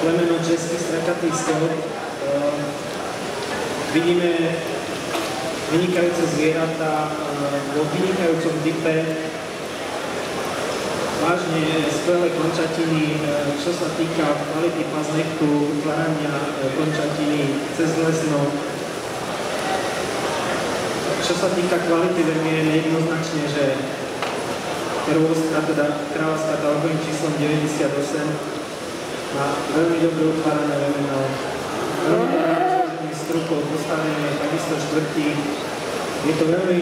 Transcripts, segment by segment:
plemeno český strakatý skot. Vidíme vynikajúce zvieratá vo vynikajúcom type, vážne skvelé končatiny, čo sa týka kvality paznechtu, vytvárania končatiny cez lesno. Čo sa týka kvality vermien, jednoznačne, že Pervovská, teda kráľovská talgovým číslom 98, má veľmi dobre utvárané vermeno, veľmi dobrý strukov, postavenie, takisto štvrtí. Je to veľmi,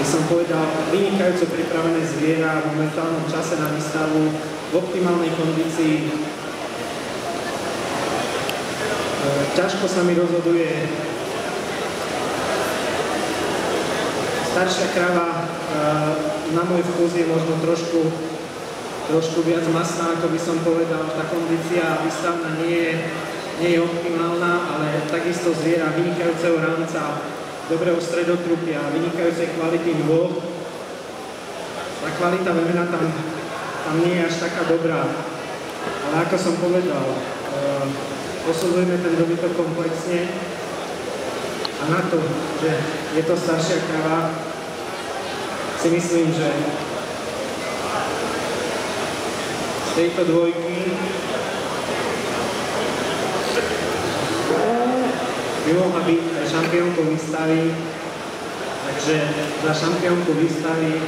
by som povedal, vynikajúco pripravené zviera v momentálnom čase na výstavu, v optimálnej kondícii. Ťažko sa mi rozhoduje. Staršia krava na môj vkus je možno trošku viac masná, ako by som povedal. Tá kondícia výstavná nie je optimálna, ale takisto zviera vynikajúceho rámca, dobrého stredotrupia, vynikajúcej kvality nôh. Tá kvalita vemena tam nie je až taká dobrá. Ale ako som povedal, posudzujeme ten dobytok komplexne a na to, že je to staršia krava, si myslím, že z tejto dvojky by mohla byť aj šampiónkou výstavy, takže za šampiónku výstavy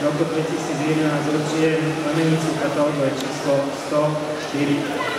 roku 2011 určujem plemenicu katalógové číslo 104.